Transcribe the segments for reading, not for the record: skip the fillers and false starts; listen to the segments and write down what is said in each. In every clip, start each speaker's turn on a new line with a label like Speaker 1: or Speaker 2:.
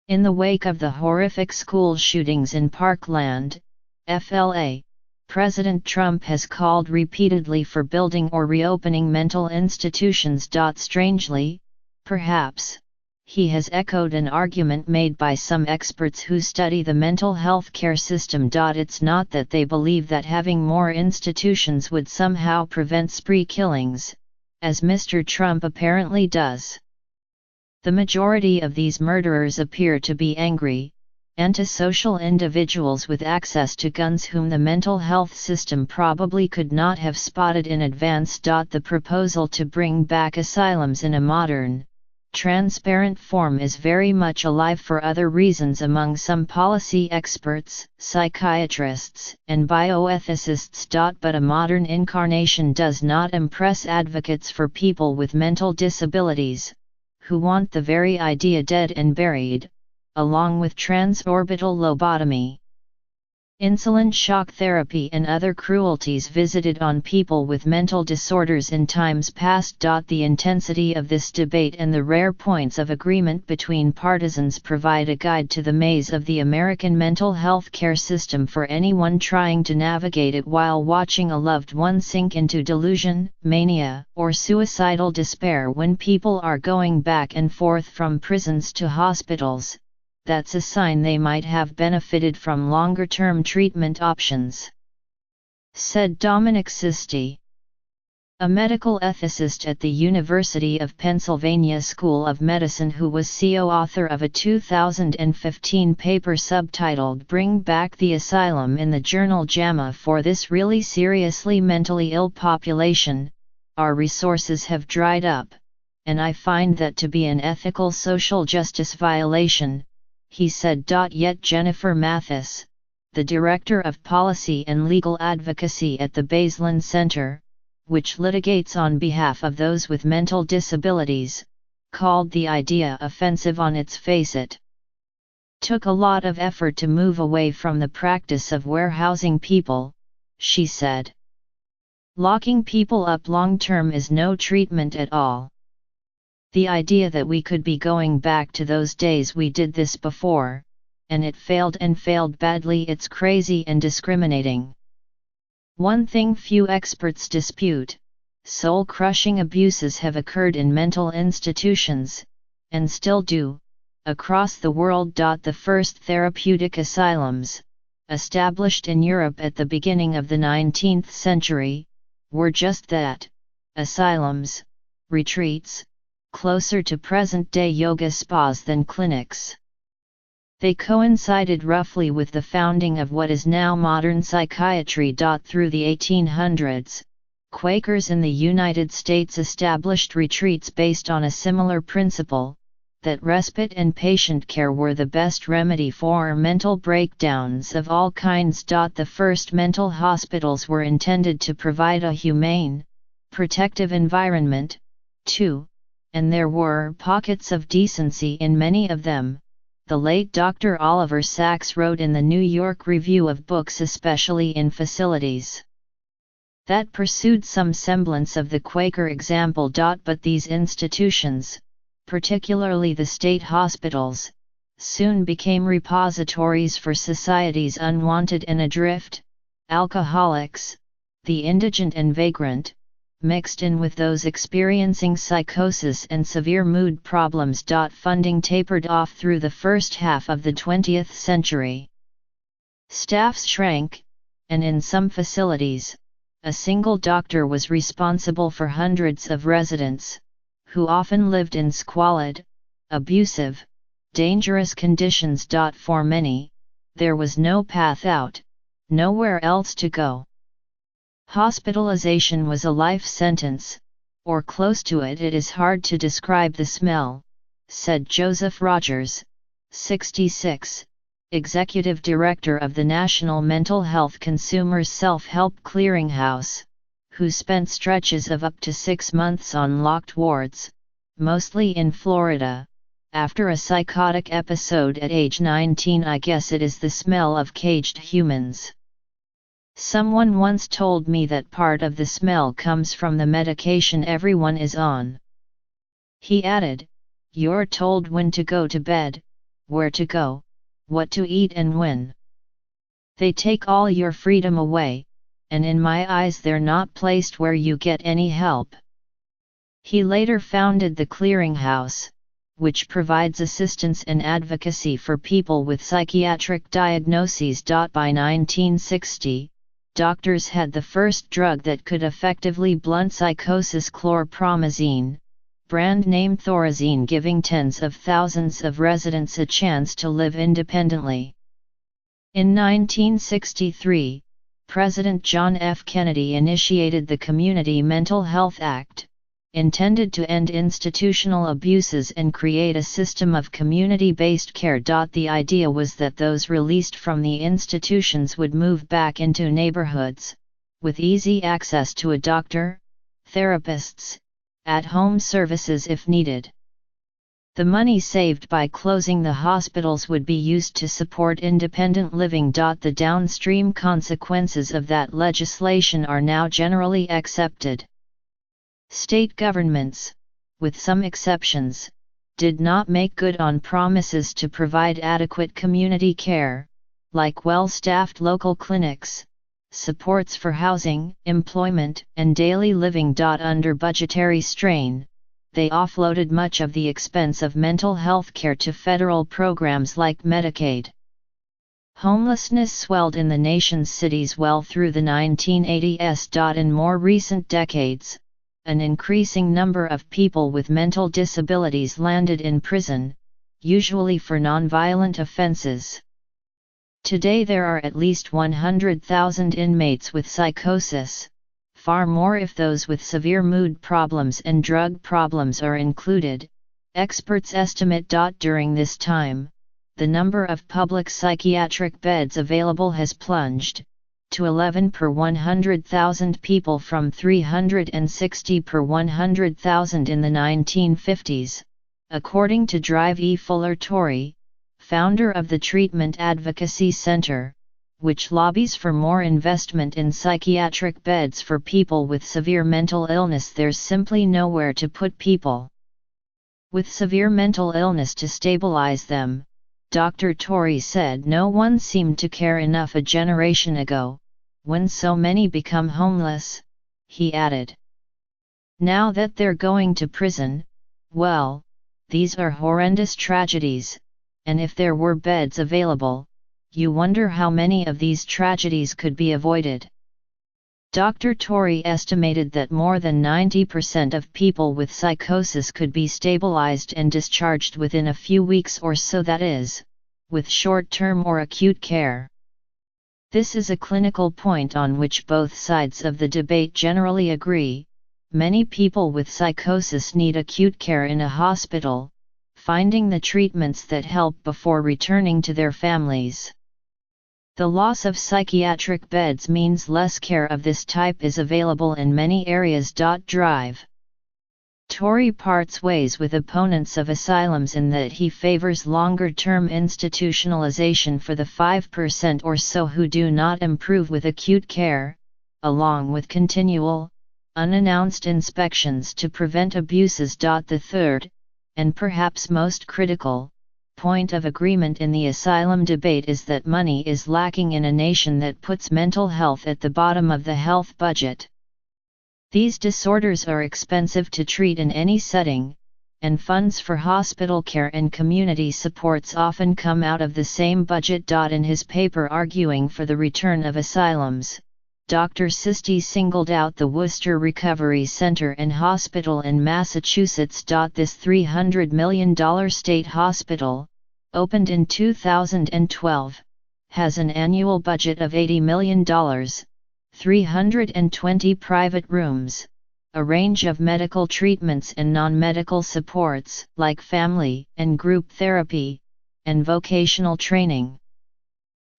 Speaker 1: In the wake of the horrific school shootings in Parkland, FLA, President Trump has called repeatedly for building or reopening mental institutions. Strangely, perhaps, he has echoed an argument made by some experts who study the mental health care system. It's not that they believe that having more institutions would somehow prevent spree killings, as Mr. Trump apparently does. The majority of these murderers appear to be angry, antisocial individuals with access to guns whom the mental health system probably could not have spotted in advance. The proposal to bring back asylums in a modern, transparent form is very much alive for other reasons among some policy experts, psychiatrists, and bioethicists. But a modern incarnation does not impress advocates for people with mental disabilities, who want the very idea dead and buried, along with transorbital lobotomy, insulin shock therapy and other cruelties visited on people with mental disorders in times past. The intensity of this debate and the rare points of agreement between partisans provide a guide to the maze of the American mental health care system for anyone trying to navigate it while watching a loved one sink into delusion, mania, or suicidal despair. When people are going back and forth from prisons to hospitals, that's a sign they might have benefited from longer-term treatment options, said Dominic Sisti, a medical ethicist at the University of Pennsylvania School of Medicine who was co-author of a 2015 paper subtitled "Bring Back the Asylum" in the journal JAMA. For this really seriously mentally ill population, our resources have dried up, and I find that to be an ethical social justice violation, he said. Yet Jennifer Mathis, the Director of Policy and Legal Advocacy at the Baseline Center, which litigates on behalf of those with mental disabilities, called the idea offensive on its face. It took a lot of effort to move away from the practice of warehousing people, she said. Locking people up long-term is no treatment at all. The idea that we could be going back to those days we did this before, and it failed and failed badly, it's crazy and discriminating. One thing few experts dispute: soul-crushing abuses have occurred in mental institutions, and still do, across the world. The first therapeutic asylums, established in Europe at the beginning of the 19th century, were just that, asylums, retreats, closer to present-day yoga spas than clinics. They coincided roughly with the founding of what is now modern psychiatry. Through the 1800s, Quakers in the United States established retreats based on a similar principle, that respite and patient care were the best remedy for mental breakdowns of all kinds. The first mental hospitals were intended to provide a humane, protective environment, too, and there were pockets of decency in many of them, the late Dr. Oliver Sacks wrote in the New York Review of Books, especially in facilities that pursued some semblance of the Quaker example. But these institutions, particularly the state hospitals, soon became repositories for society's unwanted and adrift, alcoholics, the indigent and vagrant, mixed in with those experiencing psychosis and severe mood problems. Funding tapered off through the first half of the 20th century. Staffs shrank, and in some facilities, a single doctor was responsible for hundreds of residents, who often lived in squalid, abusive, dangerous conditions. For many, there was no path out, nowhere else to go. Hospitalization was a life sentence, or close to it. It is hard to describe the smell, said Joseph Rogers, 66, Executive Director of the National Mental Health Consumers Self-Help Clearinghouse, who spent stretches of up to 6 months on locked wards, mostly in Florida, after a psychotic episode at age 19. I guess it is the smell of caged humans. Someone once told me that part of the smell comes from the medication everyone is on. He added, "You're told when to go to bed, where to go, what to eat and when. They take all your freedom away, and in my eyes they're not placed where you get any help. He later founded the Clearinghouse, which provides assistance and advocacy for people with psychiatric diagnoses. By 1960, doctors had the first drug that could effectively blunt psychosis, chlorpromazine, brand name Thorazine, giving tens of thousands of residents a chance to live independently. In 1963, President John F. Kennedy initiated the Community Mental Health Act, intended to end institutional abuses and create a system of community-based care. The idea was that those released from the institutions would move back into neighborhoods, with easy access to a doctor, therapists, at-home services if needed. The money saved by closing the hospitals would be used to support independent living. The downstream consequences of that legislation are now generally accepted. State governments, with some exceptions, did not make good on promises to provide adequate community care, like well-staffed local clinics, supports for housing, employment, and daily living. Under budgetary strain, they offloaded much of the expense of mental health care to federal programs like Medicaid. Homelessness swelled in the nation's cities well through the 1980s. In more recent decades, an increasing number of people with mental disabilities landed in prison, usually for nonviolent offenses. Today there are at least 100,000 inmates with psychosis, far more if those with severe mood problems and drug problems are included. Experts estimate. During this time, the number of public psychiatric beds available has plunged to 11 per 100,000 people from 360 per 100,000 in the 1950s, according to Drive E. Fuller Torrey, founder of the Treatment Advocacy Center, which lobbies for more investment in psychiatric beds for people with severe mental illness. There's simply nowhere to put people with severe mental illness to stabilize them, Dr. Torrey said. No one seemed to care enough a generation ago, when so many become homeless, he added. Now that they're going to prison, well, these are horrendous tragedies, and if there were beds available, you wonder how many of these tragedies could be avoided. Dr. Torrey estimated that more than 90% of people with psychosis could be stabilized and discharged within a few weeks or so, that is, with short-term or acute care. This is a clinical point on which both sides of the debate generally agree. Many people with psychosis need acute care in a hospital, finding the treatments that help before returning to their families. The loss of psychiatric beds means less care of this type is available in many areas. Drive Torrey parts ways with opponents of asylums in that he favors longer-term institutionalization for the 5% or so who do not improve with acute care, along with continual, unannounced inspections to prevent abuses. The third, and perhaps most critical, point of agreement in the asylum debate is that money is lacking in a nation that puts mental health at the bottom of the health budget. These disorders are expensive to treat in any setting, and funds for hospital care and community supports often come out of the same budget. In his paper arguing for the return of asylums, Dr. Sisti singled out the Worcester Recovery Center and Hospital in Massachusetts. This $300 million state hospital, opened in 2012, has an annual budget of $80 million. 320 private rooms, a range of medical treatments and non-medical supports like family and group therapy, and vocational training.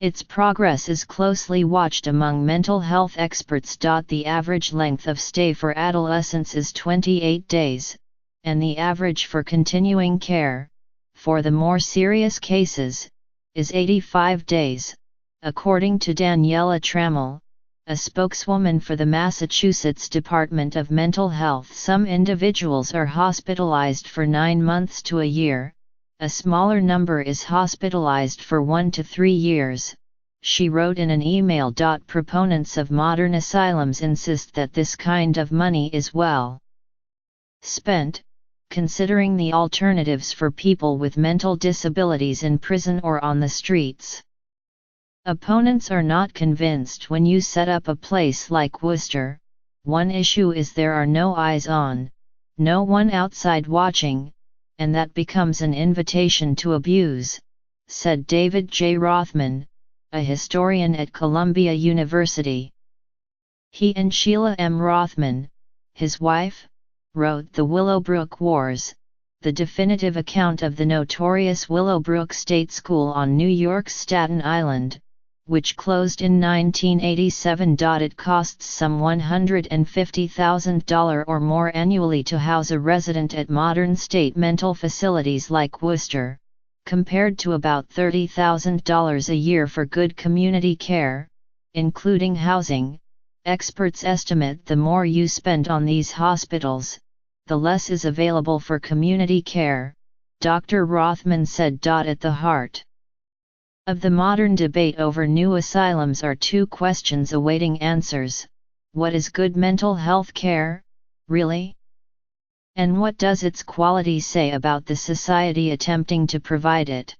Speaker 1: Its progress is closely watched among mental health experts. The average length of stay for adolescents is 28 days, and the average for continuing care, for the more serious cases, is 85 days, according to Daniela Trammell, a spokeswoman for the Massachusetts Department of Mental Health. Some individuals are hospitalized for 9 months to a year, a smaller number is hospitalized for 1 to 3 years, she wrote in an email. Proponents of modern asylums insist that this kind of money is well spent, considering the alternatives for people with mental disabilities in prison or on the streets. Opponents are not convinced when you set up a place like Worcester. One issue is there are no eyes on, no one outside watching, and that becomes an invitation to abuse, said David J. Rothman, a historian at Columbia University. He and Sheila M. Rothman, his wife, wrote The Willowbrook Wars, the definitive account of the notorious Willowbrook State School on New York's Staten Island, which closed in 1987. It costs some $150,000 or more annually to house a resident at modern state mental facilities like Worcester, compared to about $30,000 a year for good community care, including housing. Experts estimate the more you spend on these hospitals, the less is available for community care, Dr. Rothman said. At the heart of the modern debate over new asylums are two questions awaiting answers: what is good mental health care, really? And what does its quality say about the society attempting to provide it?